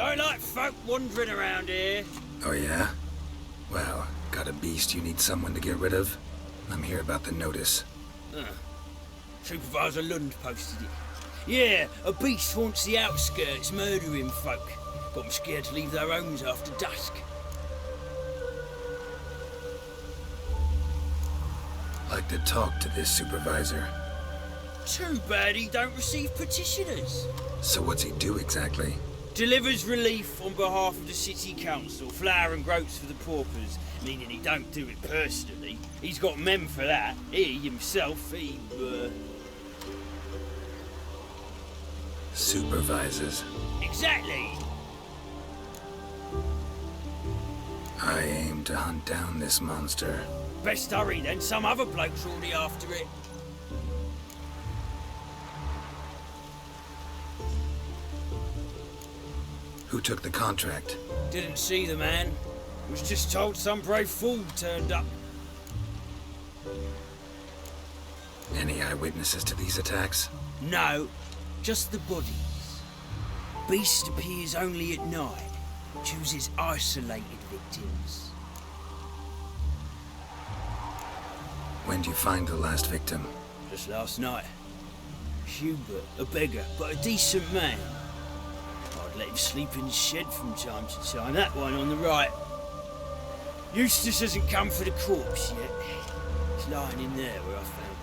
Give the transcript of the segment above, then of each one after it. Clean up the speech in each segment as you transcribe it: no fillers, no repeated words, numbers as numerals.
Don't like folk wandering around here. Oh yeah? Well, got a beast you need someone to get rid of? I'm here about the notice. Supervisor Lund posted it. Yeah, a beast haunts the outskirts, murdering folk. Got them scared to leave their homes after dusk. Like to talk to this supervisor. Too bad he don't receive petitioners. So what's he do exactly? Delivers relief on behalf of the city council, flour and groats for the paupers, meaning he don't do it personally. He's got men for that. He himself, Supervises. Exactly. I aim to hunt down this monster. Best hurry then, some other bloke's already after it. Who took the contract? Didn't see the man. Was just told some brave fool turned up. Any eyewitnesses to these attacks? No, just the bodies. Beast appears only at night. Chooses isolated victims. When did you find the last victim? Just last night. Hubert, a beggar, but a decent man. I'd let him sleep in the shed from time to time. That one on the right. Eustace hasn't come for the corpse yet. It's lying in there where I found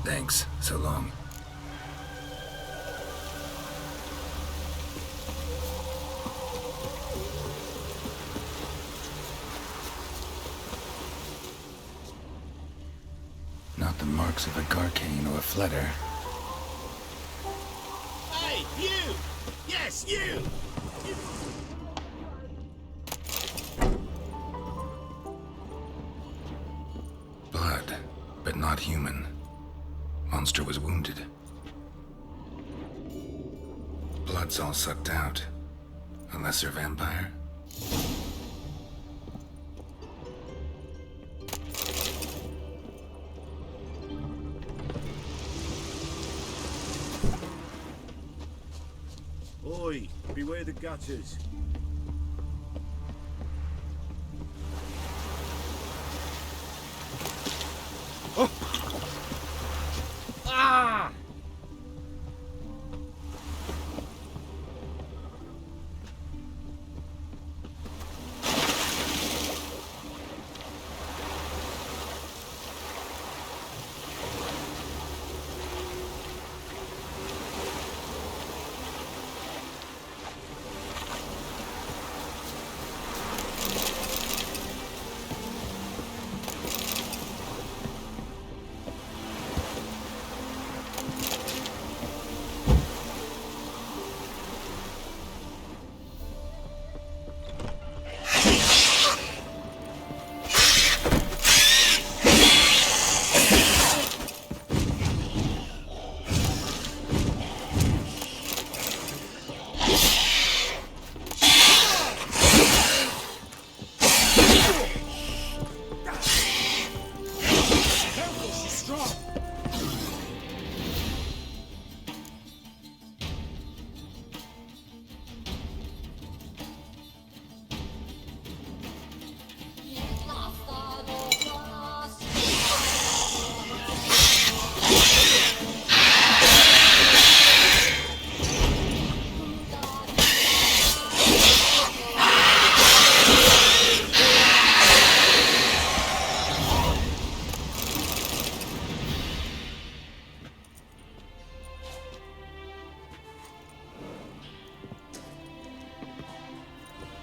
it. Thanks. So long. Not the marks of a garcane or a fletter. Hey, you! Yes, you! Blood, but not human. Monster was wounded. Blood's all sucked out. A lesser vampire? Oi, beware the gutters. Ah!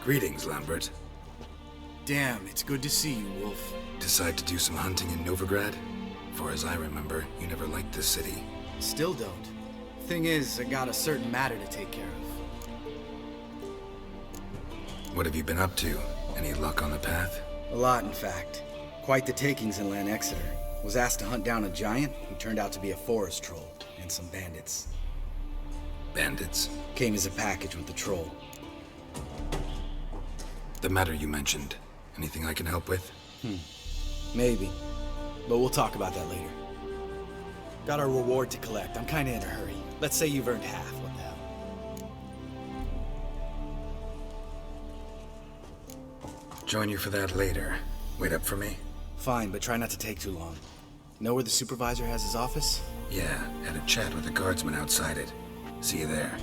Greetings, Lambert. Damn, it's good to see you, Wolf. Decide to do some hunting in Novigrad? For as I remember, you never liked this city. Still don't. Thing is, I got a certain matter to take care of. What have you been up to? Any luck on the path? A lot, in fact. Quite the takings in Lan Exeter. Was asked to hunt down a giant who turned out to be a forest troll, and some bandits. Bandits? Came as a package with the troll. The matter you mentioned. Anything I can help with? Maybe. But we'll talk about that later. Got our reward to collect. I'm kinda in a hurry. Let's say you've earned half. What the hell? Join you for that later. Wait up for me? Fine, but try not to take too long. Know where the supervisor has his office? Yeah, had a chat with the guardsman outside it. See you there.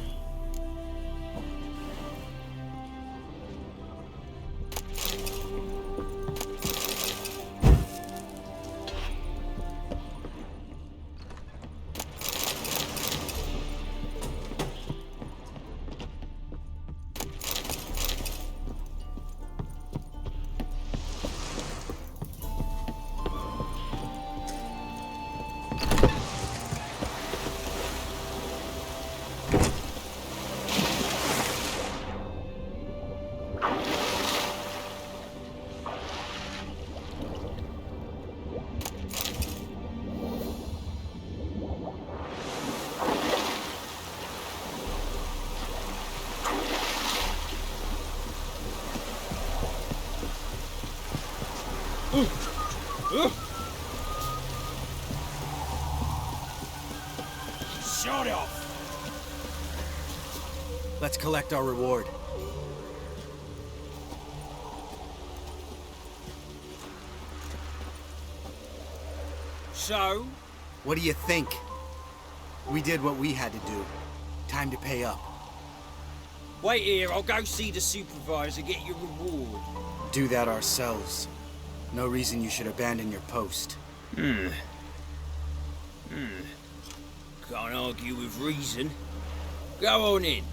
Shut off! Let's collect our reward. So? What do you think? We did what we had to do. Time to pay up. Wait here, I'll go see the supervisor, get your reward. Do that ourselves. No reason you should abandon your post. Can't argue with reason. Go on in.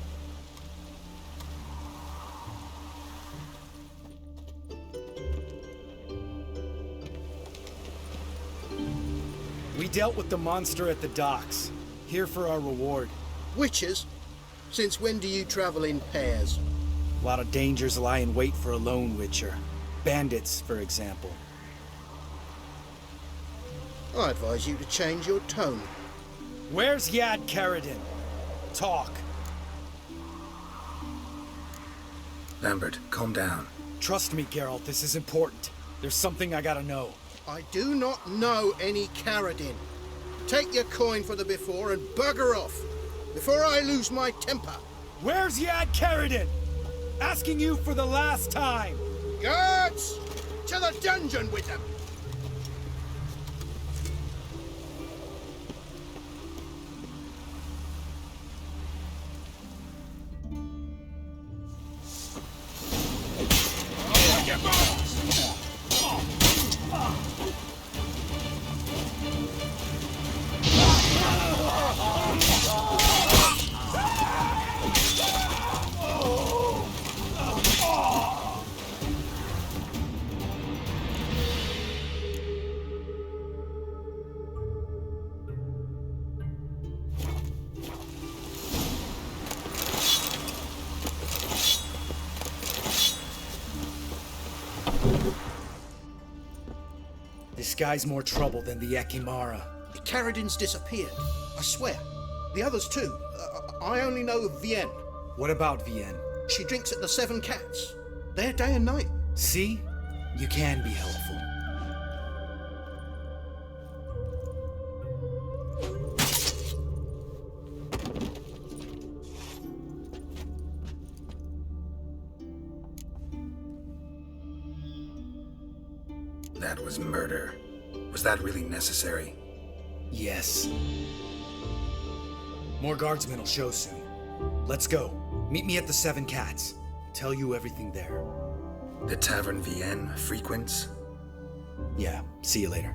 We dealt with the monster at the docks. Here for our reward. Witches? Since when do you travel in pairs? A lot of dangers lie in wait for a lone witcher. Bandits, for example. I advise you to change your tone. Where's Yad Karadin? Talk. Lambert, calm down. Trust me, Geralt, this is important. There's something I gotta know. I do not know any Karadin. Take your coin for the before and bugger off, before I lose my temper. Where's Yad Karadin? Asking you for the last time. Guards! To the dungeon with them! This guy's more trouble than the Ekimara. Karadin's disappeared, I swear. The others too. I only know of Vienne. What about Vienne? She drinks at the Seven Cats. There day and night. See? You can be helpful. That was murder. Was that really necessary? Yes. More guardsmen will show soon. Let's go. Meet me at the Seven Cats. Tell you everything there. The Tavern Vienne frequents? Yeah, see you later.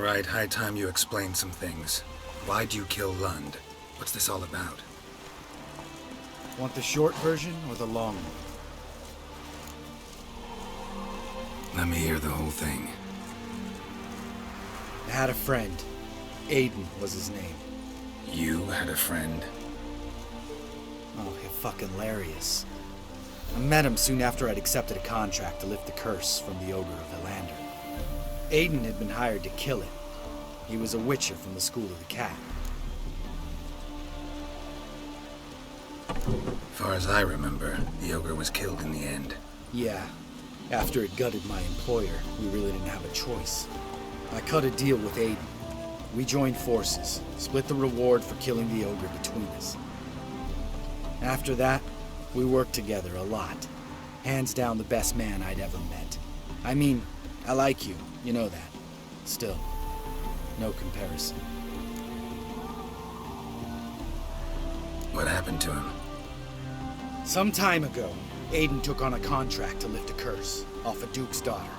right, high time you explain some things. Why'd you kill Lund? What's this all about? Want the short version or the long one? Let me hear the whole thing. I had a friend. Aiden was his name. You had a friend? Oh, fucking hilarious. I met him soon after I'd accepted a contract to lift the curse from the Ogre of Helander. Aiden had been hired to kill it. He was a witcher from the School of the Cat. Far as I remember, the ogre was killed in the end. Yeah. After it gutted my employer, we really didn't have a choice. I cut a deal with Aiden. We joined forces, split the reward for killing the ogre between us. After that, we worked together a lot. Hands down the best man I'd ever met. I mean, I like you, you know that. Still, no comparison. What happened to him? Some time ago, Aiden took on a contract to lift a curse off a duke's daughter.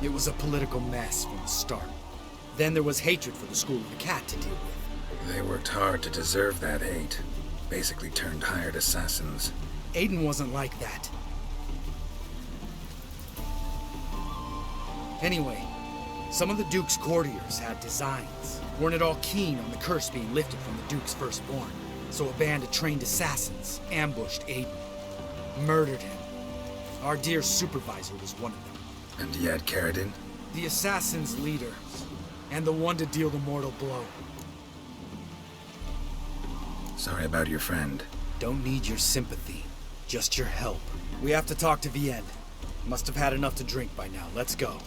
It was a political mess from the start. Then there was hatred for the School of the Cat to deal with. They worked hard to deserve that hate. Basically turned hired assassins. Aiden wasn't like that. Anyway, some of the Duke's courtiers had designs. Weren't at all keen on the curse being lifted from the Duke's firstborn. So a band of trained assassins ambushed Aiden. Murdered him. Our dear supervisor was one of them. And you had Carradine? The assassin's leader. And the one to deal the mortal blow. Sorry about your friend. Don't need your sympathy. Just your help. We have to talk to Vienne. Must have had enough to drink by now. Let's go.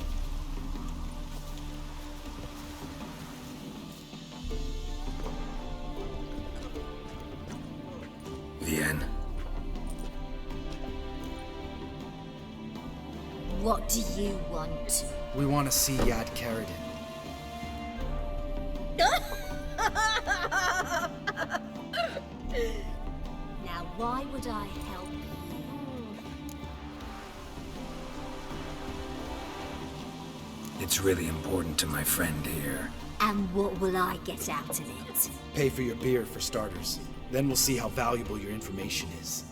Vienne? What do you want? We want to see Yad Carradine. Now, why would I help you? It's really important to my friend here. And what will I get out of it? Pay for your beer, for starters. Then we'll see how valuable your information is.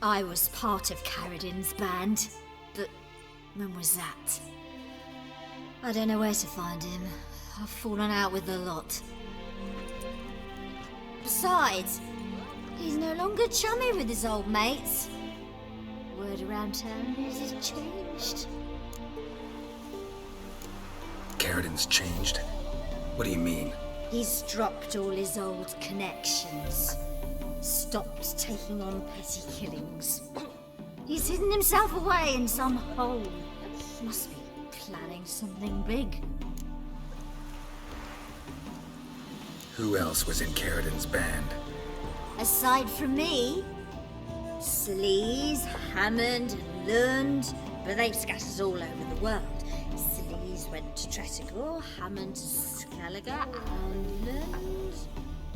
I was part of Carradine's band, but when was that? I don't know where to find him. I've fallen out with a lot. Besides, he's no longer chummy with his old mates. Word around town is he's changed. Carradine's changed? What do you mean? He's dropped all his old connections. Stopped taking on petty killings. He's hidden himself away in some hole. Must be planning something big. Who else was in Carradine's band? Aside from me, Sleaze, Hammond, and Lund, but they've scattered all over the world. Sleaze went to Tretigor, Hammond to Skellige, and Lund...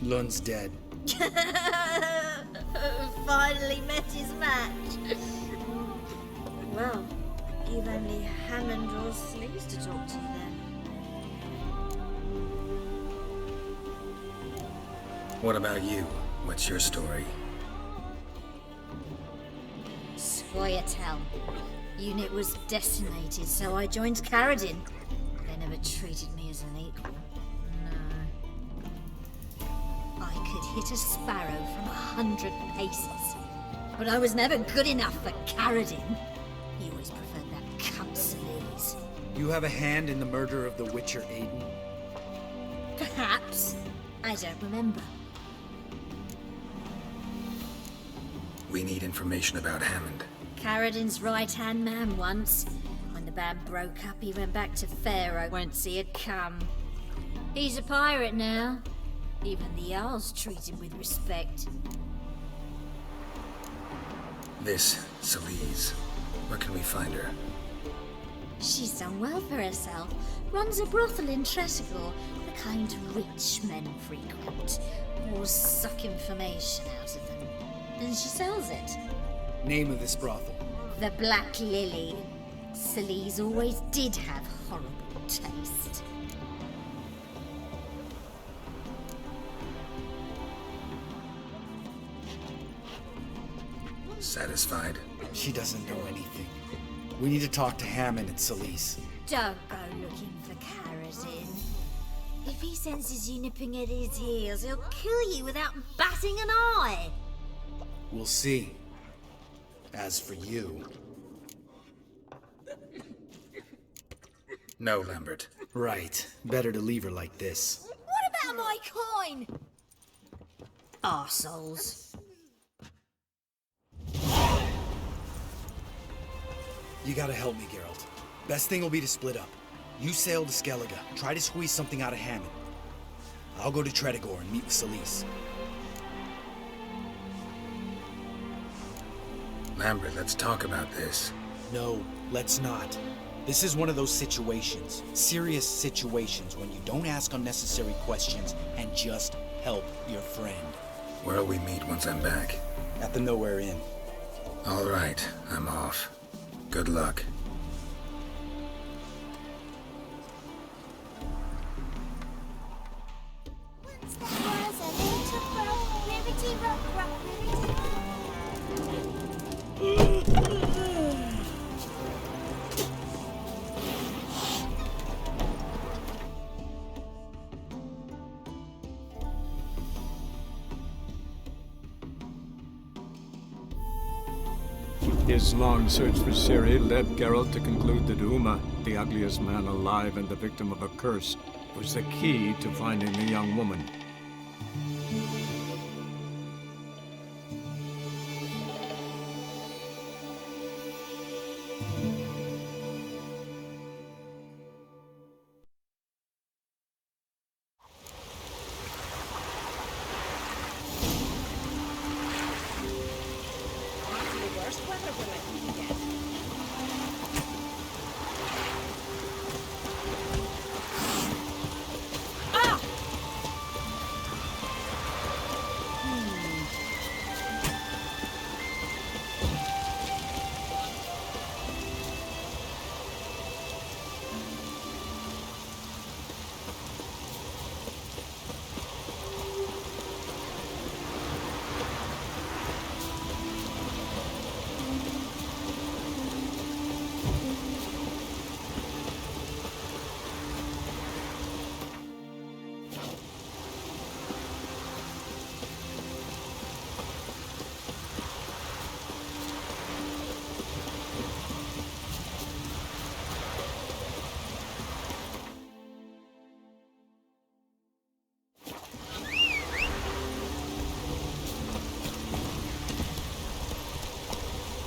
Lund's dead. Finally met his match. Well, you've only Hammond or Sleaze to talk to then. What about you? What's your story? Squire-tell. Unit was decimated, so I joined Carradine. They never treated me as an equal. No. I could hit a sparrow from 100 paces, but I was never good enough for Carradine. He always preferred that cunt Sleaze. You have a hand in the murder of the Witcher Aiden? Perhaps. I don't remember. We need information about Hammond. Carradine's right-hand man once. When the band broke up, he went back to Pharaoh. Won't see it come. He's a pirate now. Even the Jarls treat him with respect. This, Sleaze. Where can we find her? She's done well for herself. Runs a brothel in Tretigor. the kind rich men frequent, or suck information out of them. And she sells it. Name of this brothel. The Black Lily. Celise always did have horrible taste. Satisfied? She doesn't know anything. We need to talk to Hammond and Celise. Don't go looking for Carradine. If he senses you nipping at his heels, he'll kill you without batting an eye. We'll see. As for you... No, Lambert. Right. Better to leave her like this. What about my coin? Arseholes. You gotta help me, Geralt. Best thing will be to split up. You sail to Skellige, try to squeeze something out of Hammond. I'll go to Tredegor and meet with Celise. Lambert, let's talk about this. No, let's not. This is one of those situations, serious situations, when you don't ask unnecessary questions and just help your friend. Where'll we meet once I'm back? At the Nowhere Inn. All right, I'm off. Good luck. Once there was a little rock, rivety rock, rock, rivety rock. His long search for Ciri led Geralt to conclude that Uma, the ugliest man alive and the victim of a curse, was the key to finding the young woman.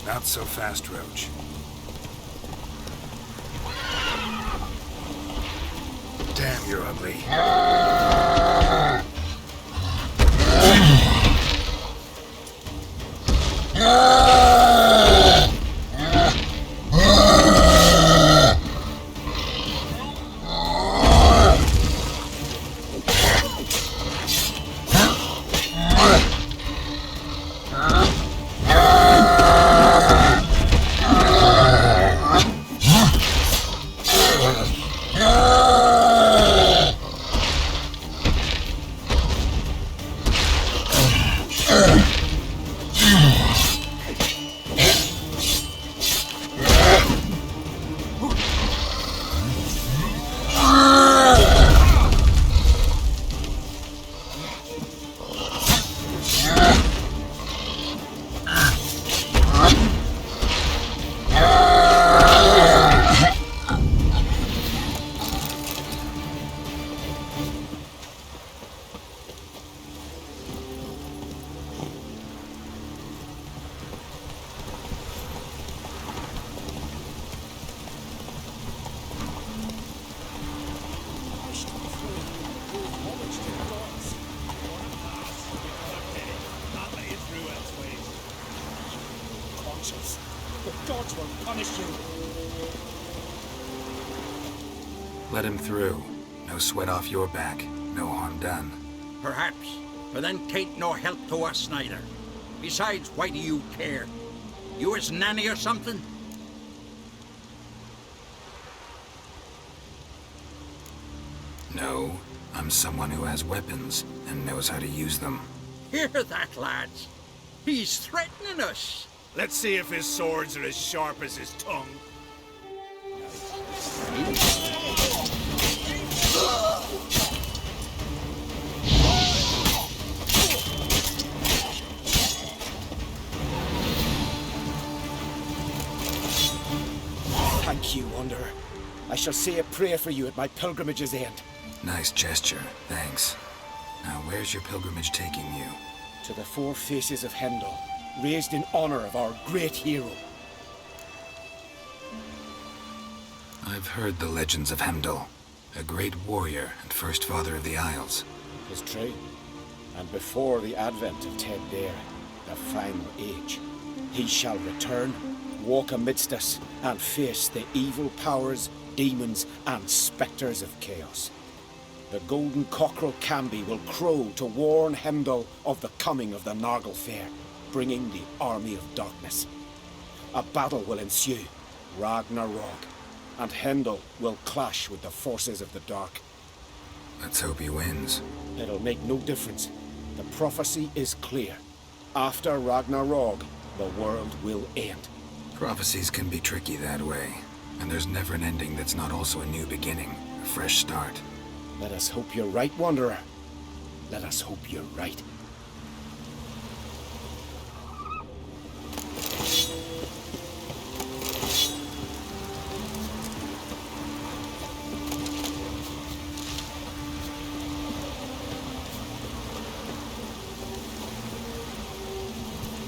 Not so fast, Roach. Damn, you're ugly. Let him through. No sweat off your back. No harm done. Perhaps, but then 'tain't no help to us neither. Besides, why do you care? You his nanny or something? No, I'm someone who has weapons and knows how to use them. Hear that, lads? He's threatening us. Let's see if his swords are as sharp as his tongue. Thank you, Wanderer. I shall say a prayer for you at my pilgrimage's end. Nice gesture, thanks. Now where's your pilgrimage taking you? To the four faces of Hendel, raised in honor of our great hero. I've heard the legends of Heimdall, a great warrior and first father of the Isles. 'Tis true. And before the advent of Ted Dare, the final age, he shall return, walk amidst us, and face the evil powers, demons, and spectres of chaos. The golden cockerel Camby will crow to warn Heimdall of the coming of the Nargle Fair, bringing the army of darkness. A battle will ensue, Ragnarok, and Heimdall will clash with the forces of the dark. Let's hope he wins. It'll make no difference. The prophecy is clear. After Ragnarok, the world will end. Prophecies can be tricky that way, and there's never an ending that's not also a new beginning, a fresh start. Let us hope you're right, Wanderer. Let us hope you're right.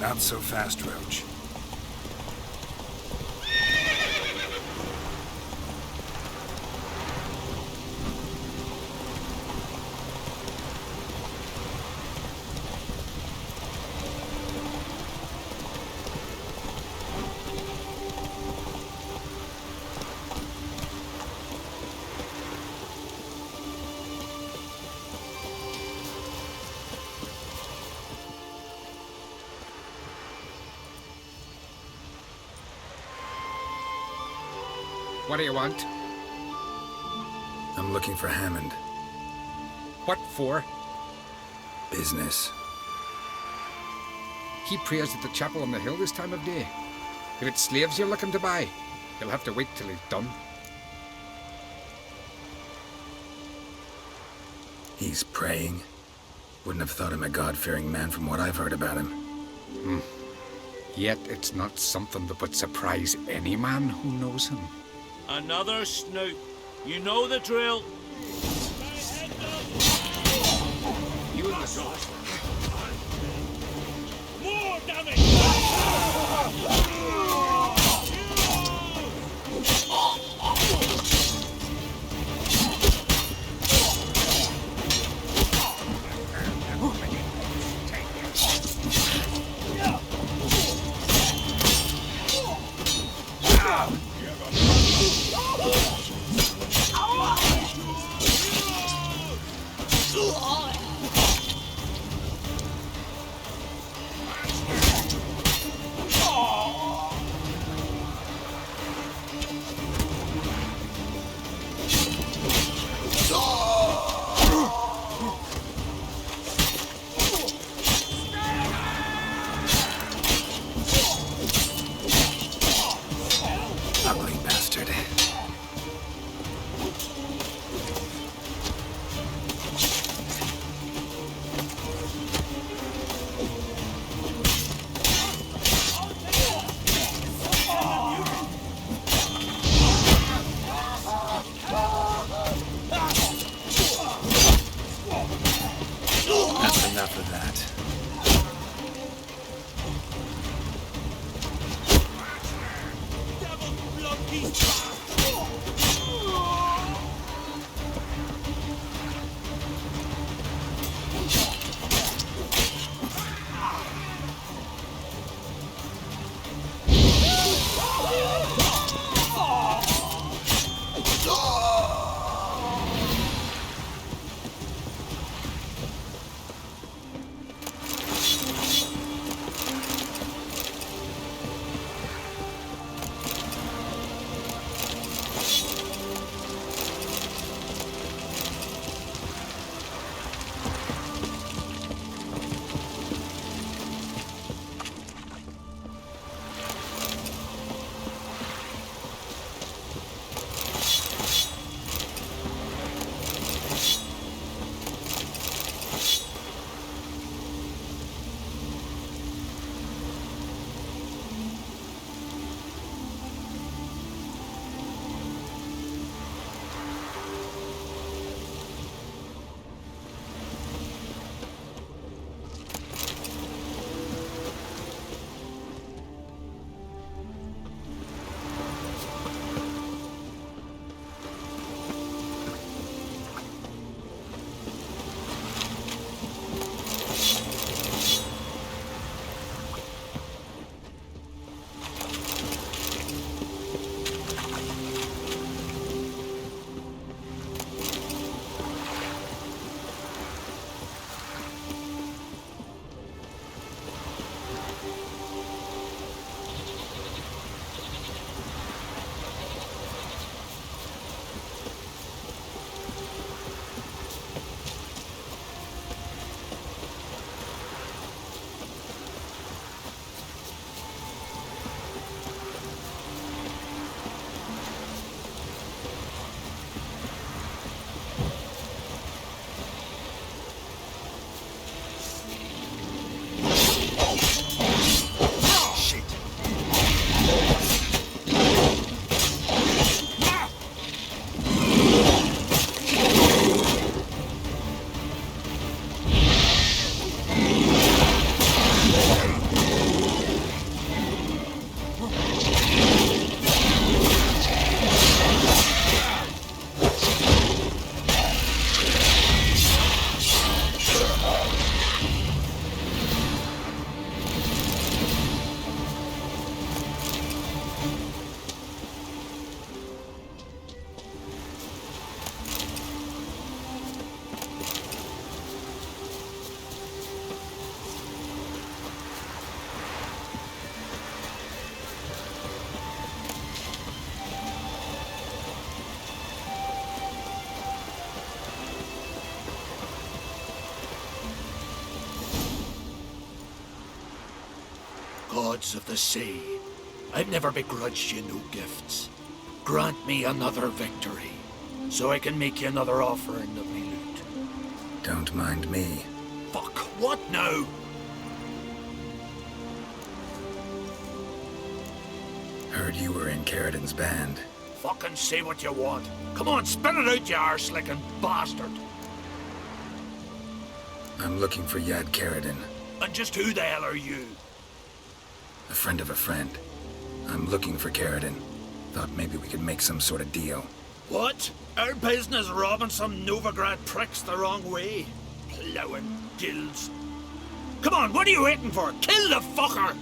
Not so fast, Roach. What do you want? I'm looking for Hammond. What for? Business. He prays at the chapel on the hill this time of day. If it's slaves you're looking to buy, you'll have to wait till he's done. He's praying. Wouldn't have thought him a God-fearing man from what I've heard about him. Yet it's not something that would surprise any man who knows him. Another snoop. You know the drill. You and the sauce. More damage! gods of the sea, I've never begrudged you no gifts. Grant me another victory, so I can make you another offering of me loot. Don't mind me. Fuck, what now? Heard you were in Caradin's band. Fucking say what you want. Come on, spit it out, you arse-licking bastard. I'm looking for Yad Caradin, And just who the hell are you? a friend of a friend. I'm looking for Caradin. Thought maybe we could make some sort of deal. What? Our business robbing some Novigrad pricks the wrong way? Plowing guilds. Come on, what are you waiting for? Kill the fucker!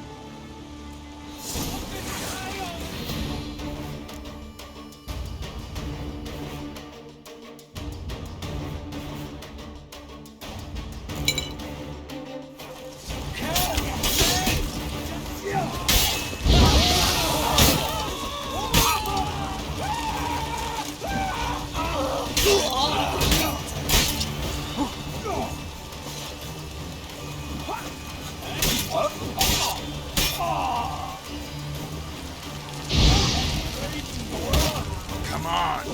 Come on!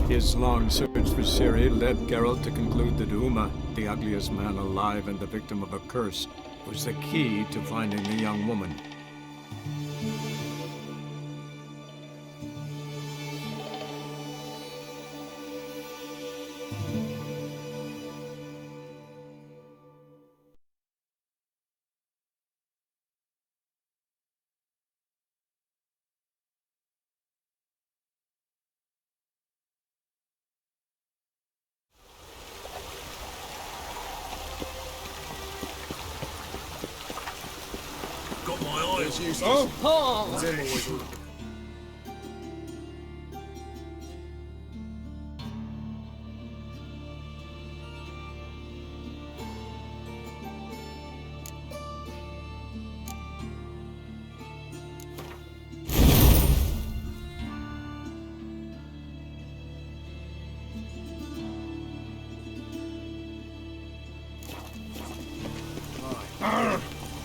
His long search for Ciri led Geralt to conclude that Uma, the ugliest man alive and the victim of a curse, was the key to finding the young woman. Got my eyes.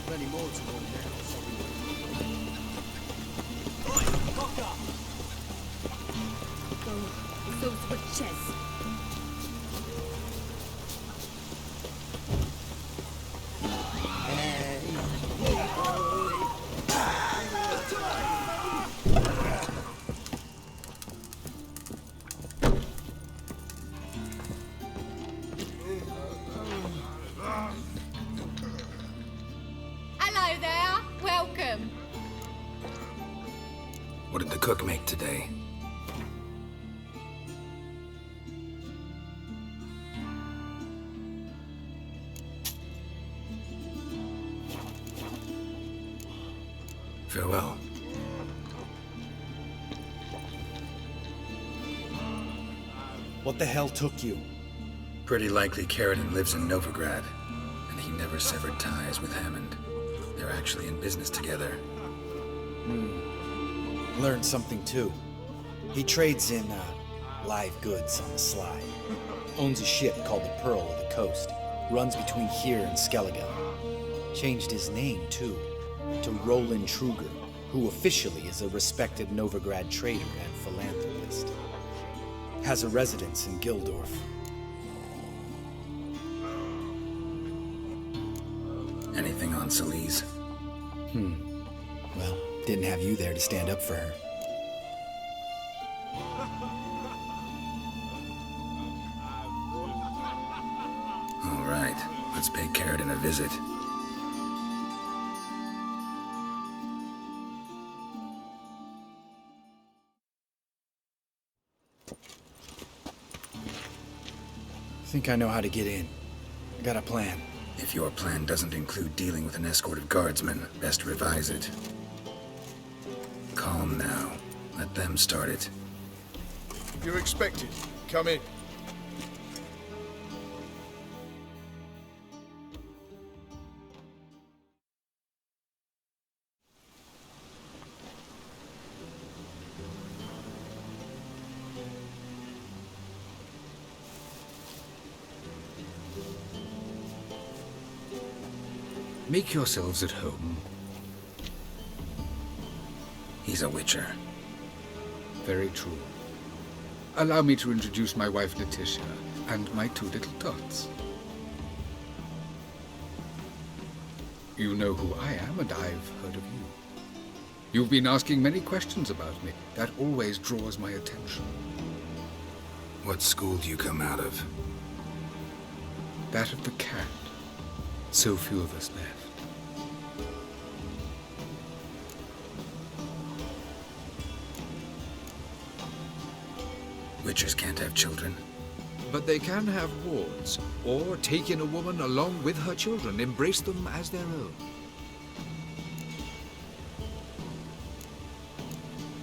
Plenty more to go now. Those witches. Hello there. Welcome. What did the cook make today? Farewell. What the hell took you? Pretty likely Carradine lives in Novigrad, and he never severed ties with Hammond. They're actually in business together. Learned something too. He trades in, live goods on the sly. Owns a ship called the Pearl of the Coast. Runs between here and Skellige. Changed his name, too, to Roland Truger, who officially is a respected Novigrad trader and philanthropist. Has a residence in Gildorf. Anything on Celise? Well, didn't have you there to stand up for her. All right, let's pay Carradine a visit. Think I know how to get in. I got a plan. If your plan doesn't include dealing with an escort of guardsmen, best revise it. Calm now. Let them start it. You're expected. Come in. Make yourselves at home. He's a witcher. Very true. Allow me to introduce my wife, Letitia, and my two little tots. You know who I am, and I've heard of you. You've been asking many questions about me. That always draws my attention. What school do you come out of? That of the cat. So few of us left. Witchers can't have children. But they can have wards, or take in a woman along with her children, embrace them as their own.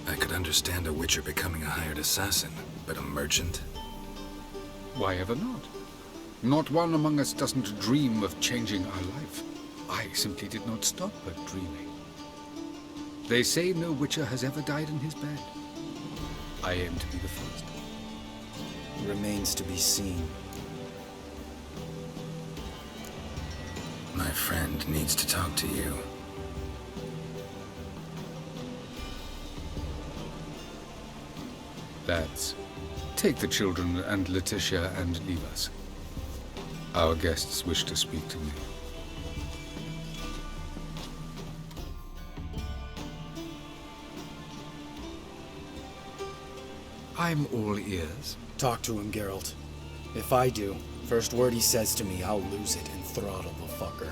I could understand a witcher becoming a hired assassin, but a merchant? Why ever not? Not one among us doesn't dream of changing our life. I simply did not stop at dreaming. They say no witcher has ever died in his bed. I aim to be the first. Remains to be seen. My friend needs to talk to you. Lads, take the children and Letitia and leave us. Our guests wish to speak to me. I'm all ears. Talk to him, Geralt. If I do, first word he says to me, I'll lose it and throttle the fucker.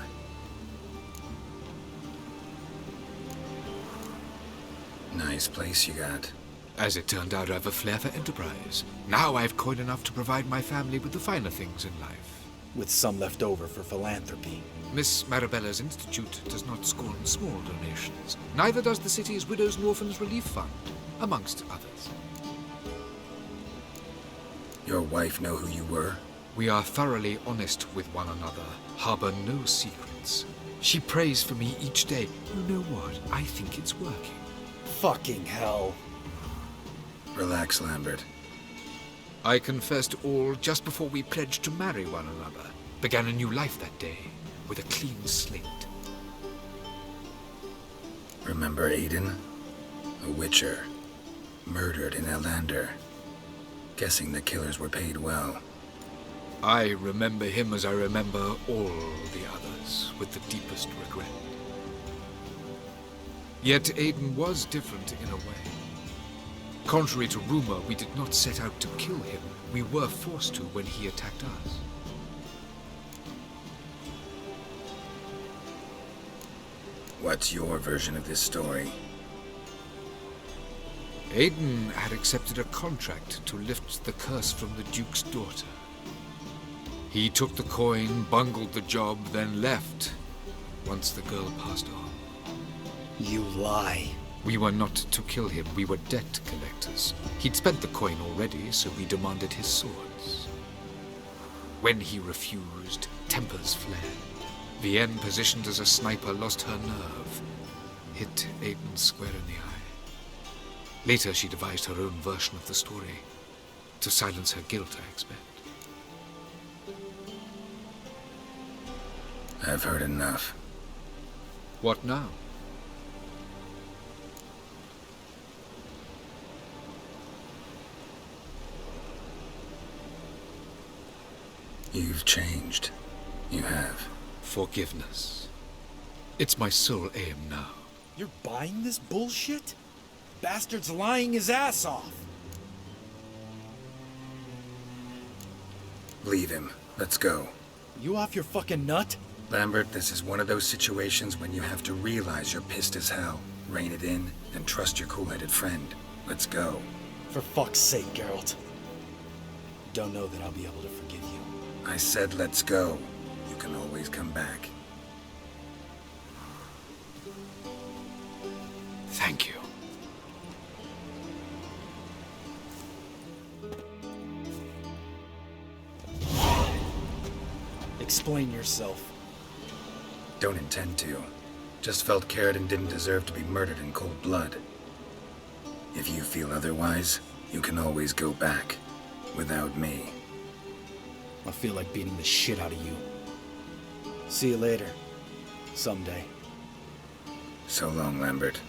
Nice place you got. As it turned out, I've a flair for enterprise. Now I've coin enough to provide my family with the finer things in life. With some left over for philanthropy. Miss Marabella's institute does not scorn small donations. Neither does the city's Widows and Orphans Relief Fund, amongst others. Your wife know who you were? We are thoroughly honest with one another, harbor no secrets. She prays for me each day. You know what? I think it's working. Fucking hell. Relax, Lambert. I confessed all just before we pledged to marry one another. Began a new life that day, with a clean slate. Remember Aiden? A witcher. Murdered in Elander. Guessing the killers were paid well. I remember him as I remember all the others, with the deepest regret. Yet Aiden was different in a way. Contrary to rumor, we did not set out to kill him. We were forced to when he attacked us. What's your version of this story? Aiden had accepted a contract to lift the curse from the Duke's daughter. He took the coin, bungled the job, then left once the girl passed on. You lie. We were not to kill him, we were debt collectors. He'd spent the coin already, so we demanded his swords. When he refused, tempers fled. Vienne, positioned as a sniper, lost her nerve. Hit Aiden square in the eye. Later, she devised her own version of the story. To silence her guilt, I expect. I've heard enough. What now? You've changed. You have. Forgiveness. It's my sole aim now. You're buying this bullshit? Bastard's lying his ass off. Leave him. Let's go. You off your fucking nut? Lambert, this is one of those situations when you have to realize you're pissed as hell, rein it in, and trust your cool-headed friend. Let's go. For fuck's sake, Geralt. Don't know that I'll be able to forgive you. I said let's go. You can always come back. Thank you. Explain yourself. Don't intend to. Just felt Carradine didn't deserve to be murdered in cold blood. If you feel otherwise, you can always go back. Without me. I feel like beating the shit out of you. See you later. Someday. So long, Lambert.